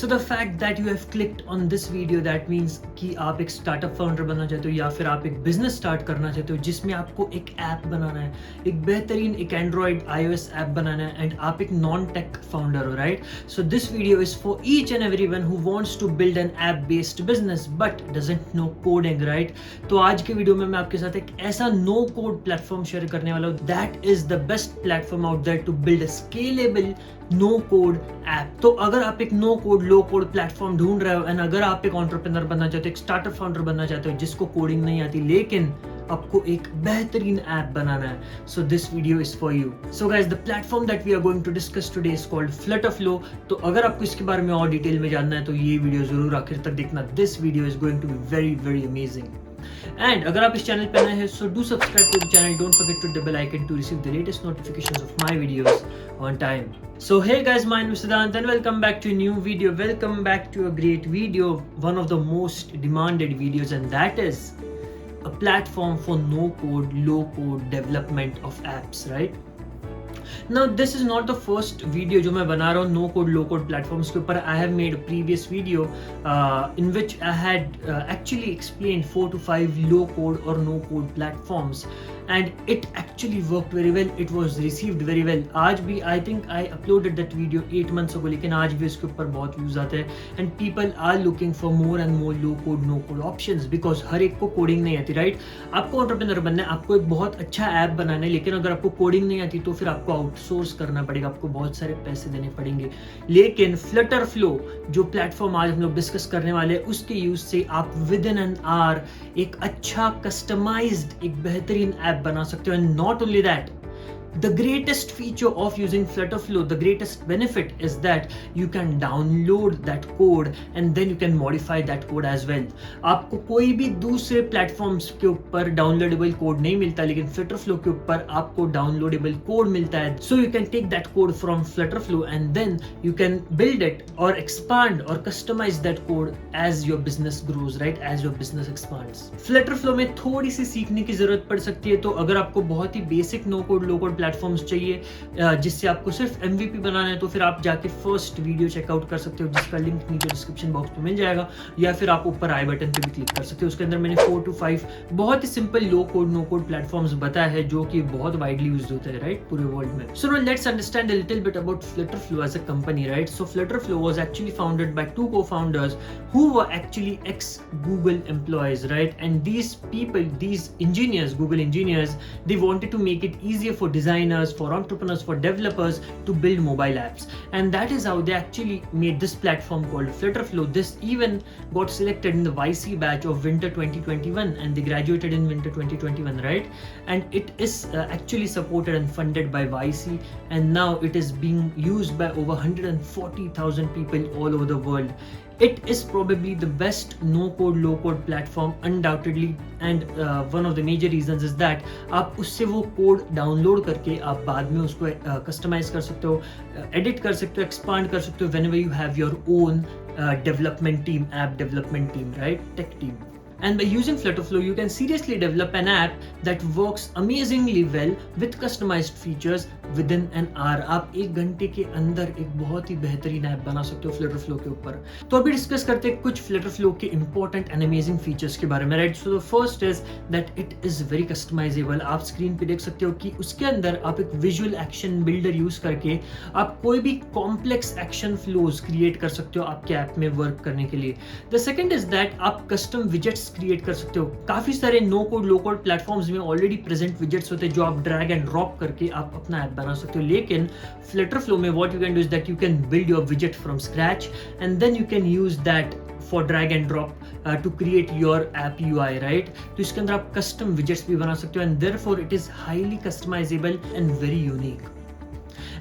So the fact that you have clicked on this video, that means कि आप एक startup founder बनना चाहते हो या फिर आप एक बिजनेस स्टार्ट करना चाहते हो जिसमें आपको एक ऐप बनाना है, एक बेहतरीन एक एंड्रॉइड iOS ऐप बनाना है, एंड आप एक नॉन टेक फाउंडर हो, right? So this video is for each and everyone who wants to build an app based business but doesn't know coding, right? तो आज के वीडियो में मैं आपके साथ एक ऐसा नो कोड प्लेटफॉर्म शेयर करने वाला हूँ that is the best platform out there to build a scalable no code app. तो अगर आप एक no code low code platform ढूंढ रहे हो एंड अगर आप एक एंटरप्रेन्योर बनना चाहते हो, एक स्टार्टअप फाउंडर बनना चाहते हो जिसको कोडिंग नहीं आती लेकिन आपको एक बेहतरीन ऐप बनाना है, so this video is for you. So guys, the platform that we are going to discuss today is called FlutterFlow। तो अगर आपको इसके बारे में और डिटेल में जानना है तो ये वीडियो जरूर आखिर तक देखना। This video is going to be very very amazing. And अगर आप इस चैनल पे नए हैं so do subscribe to the channel. Don't forget to hit the bell icon to receive the latest notifications of my videos on time. So hey guys, my name is Siddhant and welcome back to a new video. Welcome back to a great video, one of the most demanded videos, and that is a platform for no code, low code development of apps, right? Now this is not the first video जो मैं बना रहा हूँ no code low code platforms के ऊपर. I have made a previous video in which I had actually explained 4 to 5 low code or no code platforms and it actually worked very well. It was received very well. आज भी I think I uploaded that video 8 months ago, लेकिन आज भी उसके ऊपर बहुत views आते हैं and people are looking for more and more low code no code options because हर एक को कोडिंग नहीं आती, राइट? आपको एंटरप्रेन्योर बनना है, आपको एक बहुत अच्छा ऐप बनाना है, लेकिन अगर आपको कोडिंग नहीं आती तो फिर आपको आउटसोर्स करना पड़ेगा, आपको बहुत सारे पैसे देने पड़ेंगे। लेकिन FlutterFlow जो प्लेटफॉर्म आज हम लोग डिस्कस करने वाले हैं उसके यूज से आप विद इन एन आवर एक अच्छा कस्टमाइज्ड एक बेहतरीन ऐप बना सकते हो। And not only that, the greatest feature of using FlutterFlow, the greatest benefit is that you can download that code and then you can modify that code as well. आपको कोई भी दूसरे platforms के ऊपर downloadable code नहीं मिलता, लेकिन FlutterFlow के ऊपर आपको डाउनलोडेबल कोड मिलता है। So you can take that code from FlutterFlow and then you can build it or expand or customize that code as your business grows, right? As your business expands. FlutterFlow में थोड़ी सी सीखने की जरूरत पड़ सकती है, तो अगर आपको बहुत ही basic no code low code platforms चाहिए जिससे आपको सिर्फ MVP बनाना है, तो फिर आप जाके फर्स्ट वीडियो चेकआउट कर सकते हो जिसका लिंक नीचे डिस्क्रिप्शन बॉक्स में मिल जाएगा, या फिर आप ऊपर आई बटन पे भी क्लिक कर सकते हो। उसके अंदर मैंने 4 to 5 बहुत ही सिंपल लो कोड नो कोड प्लेटफॉर्म्स बताया है जो कि बहुत वाइडली यूज्ड होते हैं, राइट, पूरे वर्ल्ड में। So now let's understand a little bit about FlutterFlow as a company, right? So FlutterFlow was actually founded by 2 co-founders who were actually ex Google employees, right? And these people, these engineers, Google engineers, they wanted to make it easier for designers, for entrepreneurs, for developers to build mobile apps, and that is how they actually made this platform called FlutterFlow. This even got selected in the YC batch of winter 2021 and they graduated in winter 2021, right? And it is actually supported and funded by YC, and now it is being used by over 140,000 people all over the world. It is probably the best no code low code platform undoubtedly, and one of the major reasons is that आप उससे वो code download करके आप बाद में उसको customise कर सकते हो, एडिट कर सकते हो, एक्सपांड कर सकते हो whenever you have your own development team, app development team, right, tech team. And by using FlutterFlow, you can seriously develop an app that works amazingly well with customized features within an hour. आप एक घंटे के अंदर एक बहुत ही बेहतरीन app बना सकते हो FlutterFlow के ऊपर। तो अभी डिस्कस करते हैं कुछ FlutterFlow के important and amazing features के बारे में, right? So the first is that it is very customizable. आप स्क्रीन पे देख सकते हो कि उसके अंदर आप एक विजुअल एक्शन बिल्डर यूज करके आप कोई भी कॉम्प्लेक्स एक्शन फ्लोज क्रिएट कर सकते हो आपके ऐप में वर्क करने के लिए। द सेकंड इज दैट आप कस्टम विजेट्स क्रिएट कर सकते हो। काफी सारे no code low code platforms में ऑलरेडी प्रेजेंट विजेट्स होते हैं जो आप ड्रैग एंड ड्रॉप करके आप अपना ऐप बना सकते हो, लेकिन FlutterFlow में what you can do is that you can build your विजेट from scratch and then you can use that for drag and drop to create your app UI, right? तो इसके अंदर आप कस्टम विजेट्स भी बना सकते हो and therefore it is highly customisable and very unique.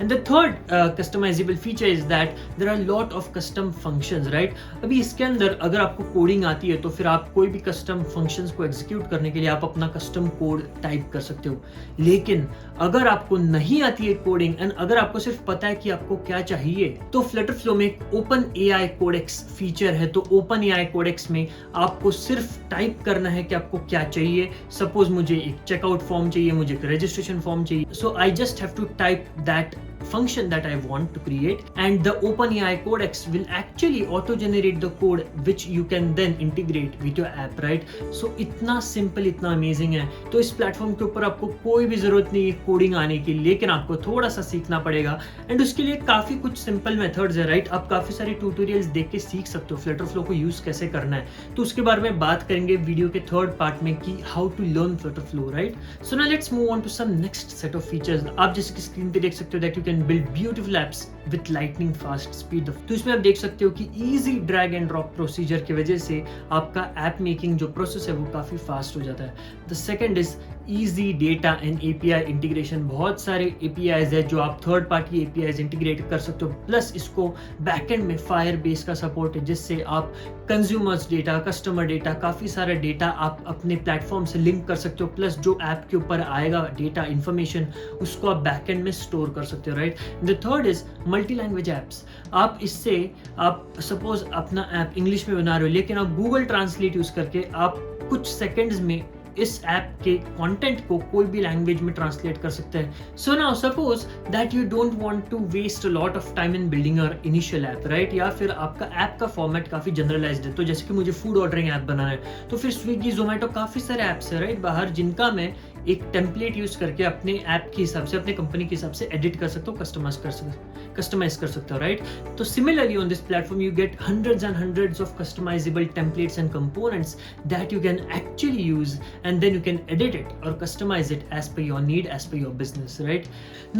And the third customizable feature is that there are a lot of custom functions, right? अभी इसके अंदर अगर आपको कोडिंग आती है तो फिर आप कोई भी कस्टम फंक्शंस को एग्जीक्यूट करने के लिए आप अपना कस्टम कोड टाइप कर सकते हो, लेकिन अगर आपको नहीं आती है कोडिंग एंड अगर आपको सिर्फ पता है कि आपको क्या चाहिए, तो FlutterFlow में एक ओपन AI कोडेक्स फीचर है। तो ओपन AI कोडेक्स में आपको सिर्फ टाइप करना है कि आपको क्या चाहिए। सपोज मुझे एक चेकआउट फॉर्म चाहिए, मुझे एक रजिस्ट्रेशन फॉर्म चाहिए, so I just have to type that function that I want to create, and the OpenAI Codex will actually auto-generate the code which you can then integrate with your app, right? So इतना simple, इतना amazing है. तो इस platform के ऊपर आपको कोई भी जरूरत नहीं है कोडिंग आने की, लेकिन आपको थोड़ा सा सीखना पड़ेगा, एंड उसके लिए काफी कुछ सिंपल मेथड्स है, राइट? आप काफी सारे ट्यूटोरियल्स देख के सीख सकते हो FlutterFlow को यूज कैसे करना है. तो उसके बारे में बात करेंगे वीडियो के थर्ड पार्ट में कि how to learn FlutterFlow, right? So now let's move on to some next set of features. आप जैसे कि स्क्रीन पे देख सकते हो that you can build beautiful apps with lightning fast speed. तो इसमें आप देख सकते हो कि easy drag and drop procedure की वजह से आपका ऐप मेकिंग जो प्रोसेस है वो काफी फास्ट हो जाता है. The second is easy data and API integration. बहुत सारे एपीआईज है जो आप थर्ड पार्टी एपीआईज इंटीग्रेट कर सकते हो, प्लस इसको बैकएंड में फायरबेस का सपोर्ट है जिससे आप कंज्यूमर्स डेटा, कस्टमर डेटा, काफी सारा डेटा आप अपने प्लेटफॉर्म से लिंक कर सकते हो, प्लस जो ऐप के ऊपर आएगा डेटा इन्फॉर्मेशन उसको आप बैकएंड में स्टोर कर सकते हो, right? The third is multi language apps. आप इससे आप सपोज अपना ऐप इंग्लिश में बना रहे हो, लेकिन आप गूगल ट्रांसलेट यूज करके आप कुछ सेकेंड्स में इस ऐप के कंटेंट को कोई भी लैंग्वेज में ट्रांसलेट कर सकते हैं. So now suppose that you don't want to waste a lot of time in building your initial app, right? या फिर आपका ऐप का फॉर्मेट काफी जनरलाइज्ड है, तो जैसे कि मुझे फूड ऑर्डरिंग ऐप बनाना है, तो फिर स्विगी, जोमेटो, काफी सारे ऐप्स है, राइट, बाहर, जिनका मैं एक टेम्पलेट यूज करके अपने ऐप के हिसाब से, अपने कंपनी के हिसाब से एडिट कर सकता हूँ, कस्टमाइज कर सकता हूँ, राइट? तो similarly on this platform you get hundreds and hundreds of customizable templates and components that you can actually use, and then you can edit it or customize it as per your need, as per your business, right?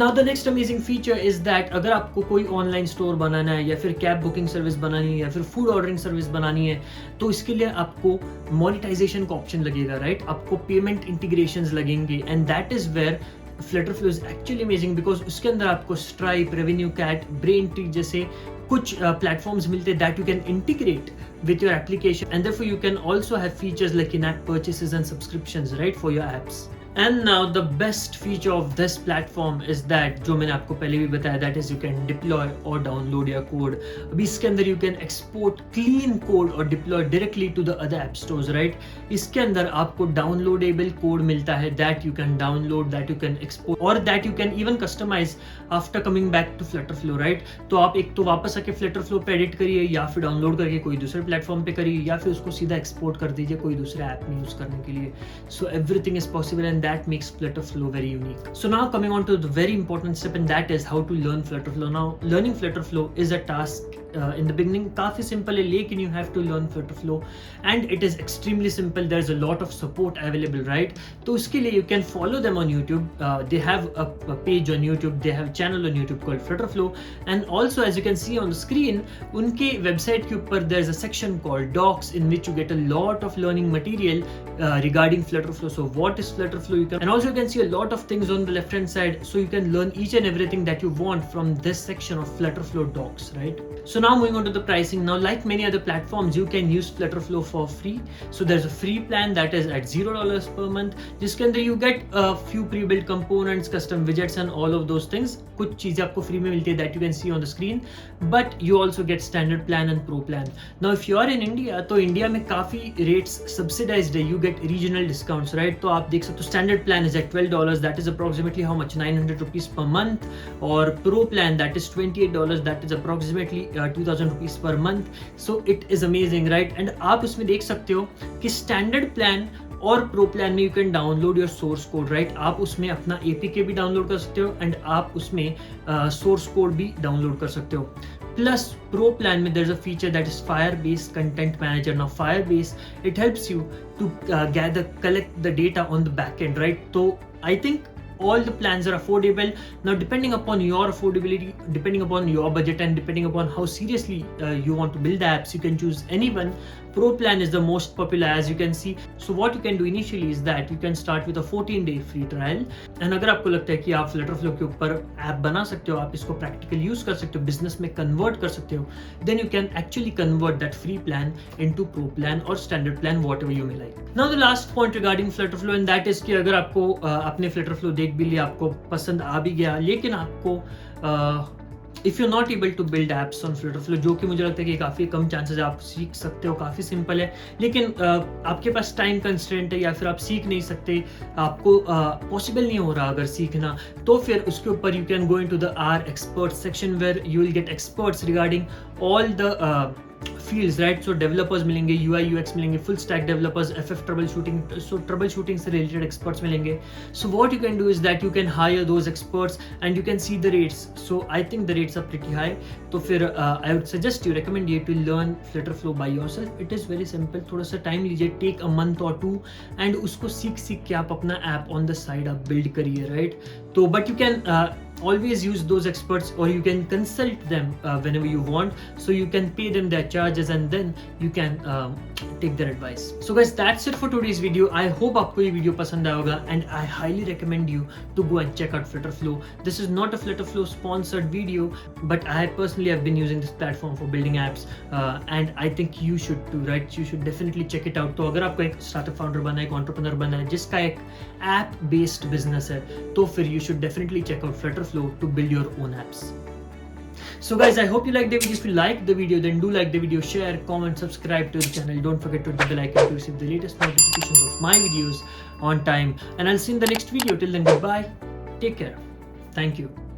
Now the next amazing feature is that अगर आपको कोई online store बनाना है या फिर cab booking service बनानी है या फिर फूड ऑर्डरिंग सर्विस बनानी है, तो इसके लिए आपको मोनेटाइजेशन का ऑप्शन लगेगा, राइट? आपको पेमेंट इंटीग्रेशंस लगेंगे, and that is where FlutterFlow is actually amazing because उसके अंदर आपको Stripe, Revenue Cat, Braintree जैसे कुछ platforms मिलते हैं that you can integrate with your application, and therefore you can also have features like in-app purchases and subscriptions, right, for your apps. And now the best feature of this platform is that जो मैंने आपको पहले भी बताया, that is you can deploy or download your code. अभी इसके अंदर you can export clean code और deploy directly to the other app stores, right? इसके अंदर आपको downloadable code मिलता है that you can download, that you can export, or that you can even customize after coming back to FlutterFlow, right? तो आप एक तो वापस आके FlutterFlow पे एडिट करिए, या फिर डाउनलोड करके कोई दूसरे प्लेटफॉर्म पे करिए, या फिर उसको सीधा एक्सपोर्ट कर दीजिए कोई दूसरे ऐप में यूज करने के लिए. So everything is possible, and that makes FlutterFlow very unique. So now coming on to the very important step, and that is how to learn FlutterFlow. Now learning FlutterFlow is a task in the beginning काफी simple है, लेकिन you have to learn FlutterFlow, and it is extremely simple. There's a lot of support available, right? तो उसके लिए you can follow them on YouTube. They have a page on YouTube. They have a channel on YouTube called FlutterFlow, and also as you can see on the screen, उनके website के ऊपर there's a section called Docs in which you get a lot of learning material regarding FlutterFlow. So what is FlutterFlow? You can, and also you can see a lot of things on the left hand side, so you can learn each and everything that you want from this section of FlutterFlow Docs, right? So now moving on to the pricing. Now like many other platforms, you can use FlutterFlow for free. So there's a free plan that is at $0 per month, जिसके अंदर you get a few pre-built components, custom widgets and all of those things. कुछ चीजें आपको free में मिलती है that you can see on the screen, but you also get standard plan and pro plan. Now if you are in India, तो India में काफी rates subsidized है, you get regional discounts, right? तो आप देख सकते हो standard plan is at $12, that is approximately how much, 900 rupees per month, or pro plan that is $28, that is approximately 2000 rupees per month. So it is amazing, right? And आप उसमें देख सकते हो कि standard plan और pro plan में you can download your source code, right? आप उसमें अपना एपीके भी डाउनलोड कर सकते हो, एंड आप उसमें सोर्स कोड भी डाउनलोड कर सकते हो. प्लस प्रो प्लान में there is a feature that is Firebase content manager. Now Firebase it helps you to collect the data on the back end, right? So I think all the plans are affordable. Now depending upon your affordability, depending upon your budget, and depending upon how seriously you want to build apps, you can choose any one. Pro plan is the most popular, as you can see. So what you can do initially is that you can start with a 14-day free trial, and अगर आपको लगता है कि आप FlutterFlow के ऊपर app बना सकते हो, आप इसको प्रैक्टिकल यूज कर सकते हो, बिजनेस में कन्वर्ट कर सकते हो, then you can actually convert that free plan into pro plan or standard plan, whatever you may like. Now the last point regarding FlutterFlow, and that is कि अगर आपको अपने FlutterFlow देख भी लिया, आपको पसंद आ भी गया, लेकिन आपको if you not able to build apps on FlutterFlow, जो कि मुझे लगता है कि काफ़ी कम चांसेस है, आप सीख सकते हो, काफ़ी सिंपल है, लेकिन आपके पास टाइम कंस्ट्रेंट है या फिर आप सीख नहीं सकते, आपको पॉसिबल नहीं हो रहा अगर सीखना, तो फिर उसके ऊपर you can go into the R expert section where you will get experts regarding all the fields, right? So developers मिलेंगे, UI UX मिलेंगे, full stack developers, FF troubleshooting, so troubleshooting से related experts मिलेंगे. So what you can do is that you can hire those experts and you can see the rates. So I think the rates are pretty high. तो फिर I would suggest you, recommend you to learn FlutterFlow by yourself. It is very simple. थोड़ा सा time लीजिए, take a month और 2, and उसको सीख के आप अपना ऐप ऑन द साइड आप बिल्ड करिए, राइट? तो but you can always use those experts, or you can consult them whenever you want, so you can pay them their charges and then you can take their advice. So guys, that's it for today's video. I hope आपको ये video पसंद आया होगा, and I highly recommend you to go and check out FlutterFlow. This is not a FlutterFlow sponsored video, but I personally have been using this platform for building apps, and I think you should too, right? You should definitely check it out. तो अगर आपको एक startup founder बनना है, एक entrepreneur बनना है जिसका एक ऐप बेस्ड बिजनेस है, तो फिर you should definitely check out FlutterFlow to build your own apps. So guys, I hope you liked the video. If you liked the video, then do like the video, share, comment, subscribe to the channel. Don't forget to hit the bell icon to receive the latest notifications of my videos on time. And I'll see you in the next video. Till then, goodbye. Take care. Thank you.